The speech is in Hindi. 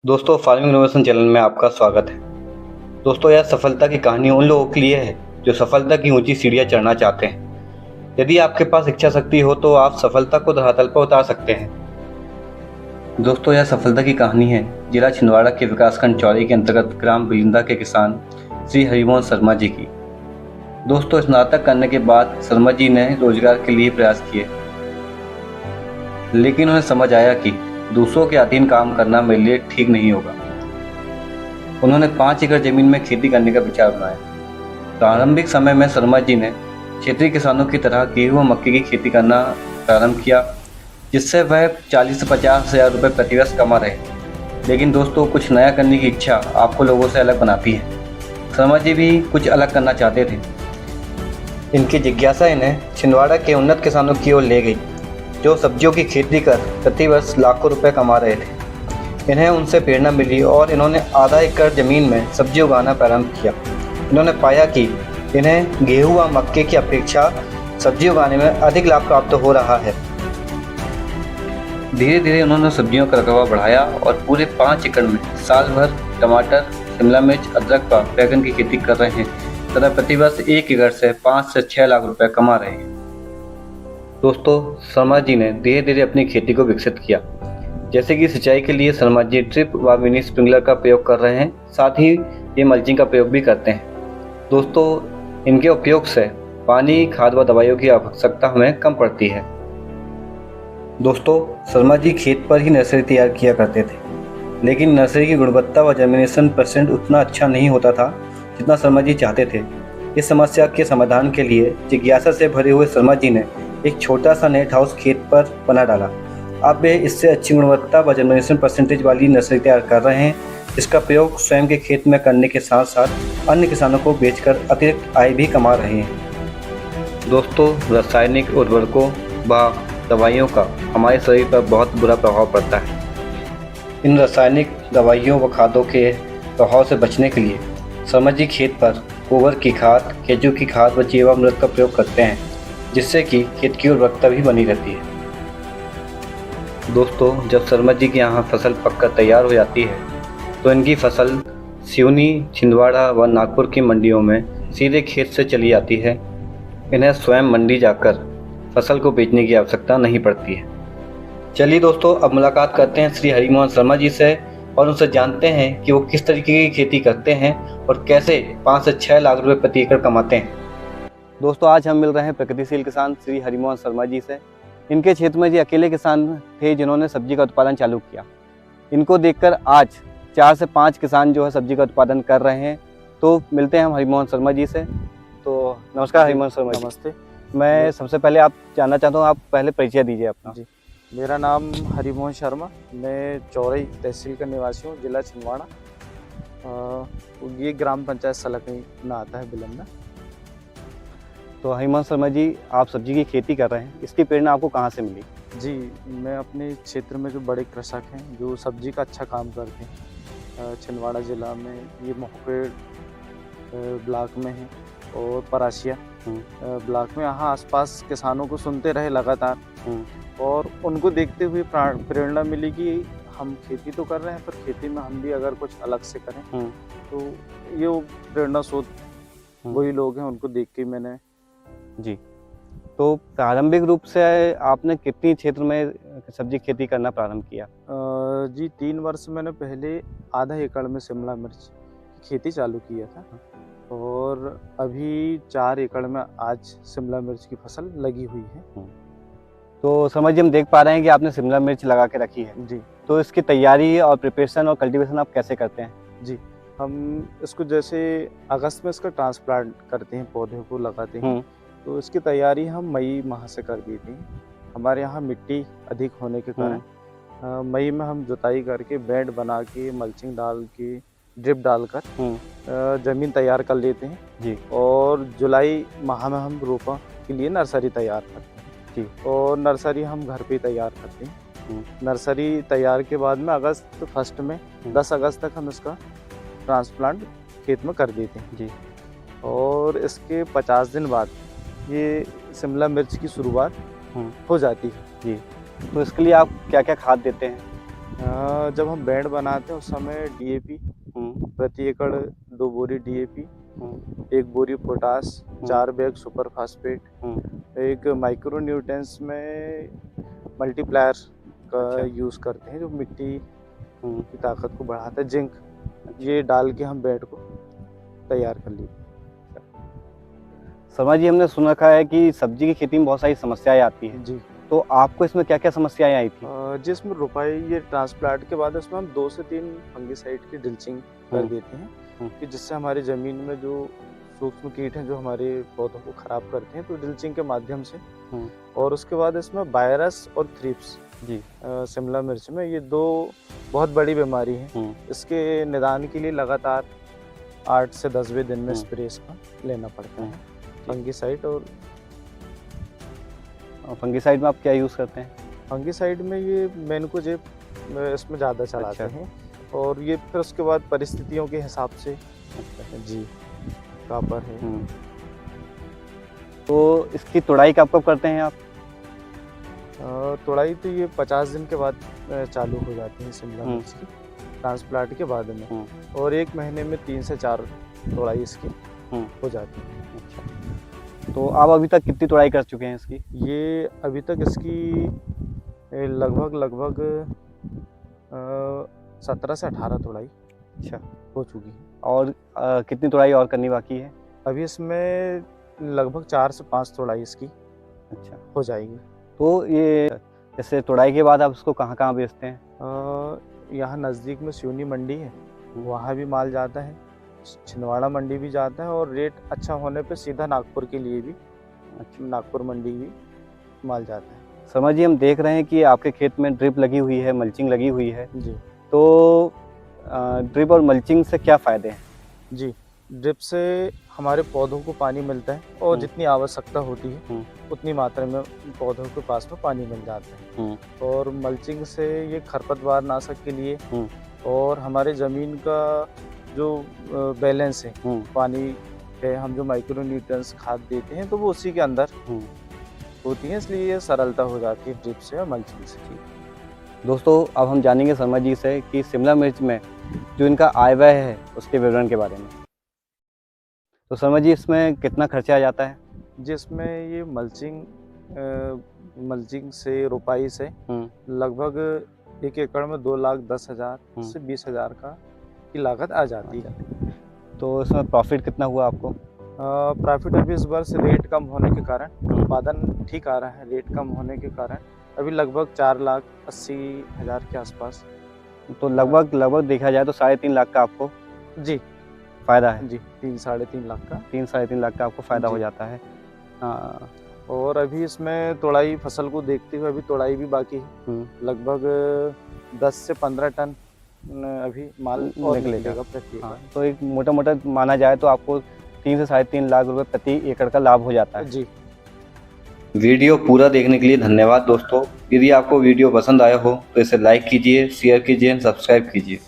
दोस्तों, फार्मिंग इनोवेशन चैनल में आपका स्वागत है। दोस्तों, यह सफलता की कहानी उन लोगों के लिए है जो सफलता की ऊंची सीढ़ियां चढ़ना चाहते हैं। यदि आपके पास इच्छा शक्ति हो तो आप सफलता को धरातल पर उतार सकते हैं। दोस्तों, यह सफलता की कहानी है जिला छिंदवाड़ा के विकासखंड चौरी के अंतर्गत ग्राम बिलिंदा के किसान श्री हरिमोहन शर्मा जी की। दोस्तों, स्नातक करने के बाद शर्मा जी ने रोजगार के लिए प्रयास किए, लेकिन उन्हें समझ आया कि दूसरों के अधीन काम करना मेरे लिए ठीक नहीं होगा। उन्होंने 5 एकड़ जमीन में खेती करने का विचार बनाया। प्रारंभिक समय में शर्मा जी ने क्षेत्रीय किसानों की तरह गेहूं व मक्के की खेती करना प्रारंभ किया, जिससे वह 40 से 50 हज़ार रुपये प्रति वर्ष कमा रहे। लेकिन दोस्तों, कुछ नया करने की इच्छा आपको लोगों से अलग बनाती है। शर्मा जी भी कुछ अलग करना चाहते थे। इनकी जिज्ञासा इन्हें छिंदवाड़ा के उन्नत किसानों की ओर ले गई, जो सब्जियों की खेती कर प्रतिवर्ष लाखों रुपए कमा रहे थे। इन्हें उनसे प्रेरणा मिली और इन्होंने आधा एकड़ ज़मीन में सब्जी उगाना प्रारंभ किया। इन्होंने पाया कि इन्हें गेहूं व मक्के की अपेक्षा सब्जी उगाने में अधिक लाभ प्राप्त हो रहा है। धीरे धीरे उन्होंने सब्जियों का रकबा बढ़ाया और पूरे 5 एकड़ में साल भर टमाटर, शिमला मिर्च, अदरक व बैगन की खेती कर रहे हैं तथा प्रतिवर्ष 1 एकड़ से 5 से 6 लाख रुपए कमा रहे हैं। दोस्तों, शर्मा जी ने धीरे धीरे अपनी खेती को विकसित किया। जैसे कि सिंचाई के लिए शर्मा जी ड्रिप व मिनी स्प्रिंकलर का प्रयोग कर रहे हैं, साथ ही ये मल्चिंग का प्रयोग भी करते हैं। दोस्तों, इनके उपयोग से पानी, खाद व दवाइयों की आवश्यकता हमें कम पड़ती है। दोस्तों, शर्मा जी खेत पर ही नर्सरी तैयार किया करते थे, लेकिन नर्सरी की गुणवत्ता व जर्मिनेशन % उतना अच्छा नहीं होता था जितना शर्मा जी चाहते थे। इस समस्या के समाधान के लिए जिज्ञासा से भरे हुए शर्मा जी ने एक छोटा सा नेट हाउस खेत पर बना डाला। अब वे इससे अच्छी गुणवत्ता व जर्मिनेशन % वाली नर्सरी तैयार कर रहे हैं। इसका प्रयोग स्वयं के खेत में करने के साथ साथ अन्य किसानों को बेचकर अतिरिक्त आय भी कमा रहे हैं। दोस्तों, रासायनिक उर्वरकों व दवाइयों का हमारे शरीर पर बहुत बुरा प्रभाव पड़ता है। इन रासायनिक दवाइयों व खादों के प्रभाव से बचने के लिए शर्मा जी खेत पर गोबर की खाद, केंचुए की खाद व जीवामृत का प्रयोग करते हैं, जिससे कि खेत की उर्वरकता भी बनी रहती है। दोस्तों, जब शर्मा जी के यहाँ फसल पककर तैयार हो जाती है तो इनकी फसल सिवनी, छिंदवाड़ा व नागपुर की मंडियों में सीधे खेत से चली जाती है। इन्हें स्वयं मंडी जाकर फसल को बेचने की आवश्यकता नहीं पड़ती है। चलिए दोस्तों, अब मुलाकात करते हैं श्री हरिमोहन शर्मा जी से और उनसे जानते हैं कि वो किस तरीके की खेती करते हैं और कैसे 5 से 6 लाख रुपये प्रति एकड़ कमाते हैं। दोस्तों, आज हम मिल रहे हैं प्रगतिशील किसान श्री हरिमोहन शर्मा जी से। इनके क्षेत्र में जी अकेले किसान थे जिन्होंने सब्जी का उत्पादन चालू किया। इनको देखकर आज 4 से 5 किसान जो है सब्जी का उत्पादन कर रहे हैं। तो मिलते हैं हम हरिमोहन शर्मा जी से। तो नमस्कार हरिमोहन शर्मा जी। नमस्ते। मैं सबसे पहले आप जानना चाहता हूँ, आप पहले परिचय दीजिए अपना। जी, मेरा नाम हरिमोहन शर्मा, मैं चौरई तहसील का निवासी हूँ, जिला छिंदवाड़ा। ये ग्राम पंचायत सलकनी में आता है, बिलंदा। तो हरिमोहन शर्मा जी, आप सब्जी की खेती कर रहे हैं, इसकी प्रेरणा आपको कहाँ से मिली? जी, मैं अपने क्षेत्र में जो बड़े कृषक हैं जो सब्जी का अच्छा काम करते हैं, छिंदवाड़ा ज़िला में ये मोहपेड़ ब्लॉक में है और परासिया ब्लॉक में, यहाँ आसपास किसानों को सुनते रहे लगातार और उनको देखते हुए प्रेरणा मिली कि हम खेती तो कर रहे हैं पर खेती में हम भी अगर कुछ अलग से करें तो ये प्रेरणा स्रोत वही लोग हैं, उनको देख के मैंने। जी, तो प्रारंभिक रूप से आपने कितनी क्षेत्र में सब्जी खेती करना प्रारंभ किया? जी, 3 वर्ष मैंने पहले आधा एकड़ में शिमला मिर्च की खेती चालू किया था और अभी 4 एकड़ में आज शिमला मिर्च की फसल लगी हुई है। तो समझ हम देख पा रहे हैं कि आपने शिमला मिर्च लगा के रखी है। जी, तो इसकी तैयारी और प्रिपरेशन और कल्टीवेशन आप कैसे करते हैं? जी, हम इसको जैसे अगस्त में इसका ट्रांसप्लांट करते हैं, पौधे को लगाते हैं, तो इसकी तैयारी हम मई माह से कर देते हैं। हमारे यहाँ मिट्टी अधिक होने के कारण मई में हम जुताई करके बेड बना के मल्चिंग डाल के ड्रिप डालकर ज़मीन तैयार कर लेते हैं। जी, और जुलाई माह में हम रोपा के लिए नर्सरी तैयार करते हैं। जी, और नर्सरी हम घर पे तैयार करते हैं। नर्सरी तैयार के बाद में अगस्त फर्स्ट में 10 अगस्त तक हम इसका ट्रांसप्लांट खेत में कर देते हैं। जी, और इसके 50 दिन बाद ये शिमला मिर्च की शुरुआत हो जाती है। जी, तो इसके लिए आप क्या क्या खाद देते हैं? जब हम बेड बनाते हैं उस समय डीएपी प्रति एकड़ 2 बोरी डीएपी, 1 बोरी पोटास, 4 बैग सुपर फास्फेट, एक माइक्रो न्यूट्रिएंट्स में मल्टीप्लायर का अच्छा। यूज़ करते हैं जो मिट्टी की ताकत को बढ़ाता है, जिंक, ये डाल के हम बेड को तैयार कर लिए। शर्मा जी, हमने सुन रखा है कि सब्जी की खेती में बहुत सारी समस्याएं आती हैं, जी, तो आपको इसमें क्या क्या समस्याएं आई थी? जिसमें रुपाई ये ट्रांसप्लांट के बाद इसमें हम 2 से 3 फंगिसाइड की ड्रिल्चिंग कर देते हैं कि जिससे हमारी ज़मीन में जो सूक्ष्म कीट हैं जो हमारे पौधों को ख़राब करते हैं, तो ड्रिल्चिंग के माध्यम से। और उसके बाद इसमें वायरस और थ्रिप्स जी। शिमला मिर्च में ये 2 बहुत बड़ी बीमारी है। इसके निदान के लिए लगातार 8 से 10वें दिन में स्प्रे इसका लेना पड़ता है, फंगिसाइड। और फंगिसाइड में आप क्या यूज़ करते हैं? फंगिसाइड में ये मैनकोजेब इसमें ज़्यादा चलाते हैं, और ये फिर उसके बाद परिस्थितियों के हिसाब से जी कापर है। तो इसकी तुड़ाई कब करते हैं आप? तुड़ाई तो ये 50 दिन के बाद चालू हो जाती है शिमला मिर्च की, ट्रांसप्लांट के बाद में। और 1 महीने में 3 से 4 तुड़ाई इसकी हो जाती है। अच्छा, तो आप अभी तक कितनी तुड़ाई कर चुके हैं इसकी? ये अभी तक इसकी लगभग 17 से 18 तुड़ाई अच्छा हो चुकी है। और कितनी तुड़ाई और करनी बाकी है? अभी इसमें लगभग 4 से 5 तुड़ाई इसकी अच्छा हो जाएगी। तो ये जैसे तुड़ाई के बाद आप उसको कहाँ बेचते हैं? यहाँ नज़दीक में सिवनी मंडी है, वहाँ भी माल जाता है, छिंदवाड़ा मंडी भी जाता है, और रेट अच्छा होने पे सीधा नागपुर के लिए भी, नागपुर मंडी भी माल जाता है। शर्मा जी, हम देख रहे हैं कि आपके खेत में ड्रिप लगी हुई है, मल्चिंग लगी हुई है जी। तो ड्रिप और मल्चिंग से क्या फ़ायदे हैं? जी, ड्रिप से हमारे पौधों को पानी मिलता है, और जितनी आवश्यकता होती है उतनी मात्रा में पौधों के पास में पानी मिल जाता है। और मल्चिंग से ये खरपतवार नाशक के लिए, और हमारे ज़मीन का जो बैलेंस है, पानी पे हम जो माइक्रो न्यूट्रिएंट्स खाद देते हैं तो वो उसी के अंदर होती है, इसलिए ये सरलता हो जाती है ड्रिप से और मल्चिंग से। दोस्तों, अब हम जानेंगे शर्मा जी से कि शिमला मिर्च में जो इनका आय व्यय है उसके विवरण के बारे में। तो शर्मा जी, इसमें कितना खर्चा आ जाता है? जिसमें ये मल्चिंग से, रुपाई से लगभग 1 एकड़ में 2,10,000 से 20,000 की लागत आ जाती है। तो इसमें प्रॉफिट कितना हुआ आपको? प्रॉफिट अभी इस वर्ष रेट कम होने के कारण, उत्पादन ठीक आ रहा है, रेट कम होने के कारण अभी लगभग 4,80,000 के आसपास। तो लगभग देखा जाए तो 3.5 लाख का आपको जी फ़ायदा है? जी, 3-3.5 लाख का, 3-3.5 लाख का आपको फ़ायदा हो जाता है। हाँ। और अभी इसमें तुड़ाई, फसल को देखते हुए अभी तुड़ाई भी बाकी है। लगभग 10 से 15 टन अभी माल निकलेगा प्रति एकड़। तो एक मोटा माना जाए तो आपको 3 से 3.5 लाख रुपए प्रति एकड़ का लाभ हो जाता है। जी। वीडियो पूरा देखने के लिए धन्यवाद दोस्तों। यदि आपको वीडियो पसंद आया हो तो इसे लाइक कीजिए, शेयर कीजिए, सब्सक्राइब कीजिए।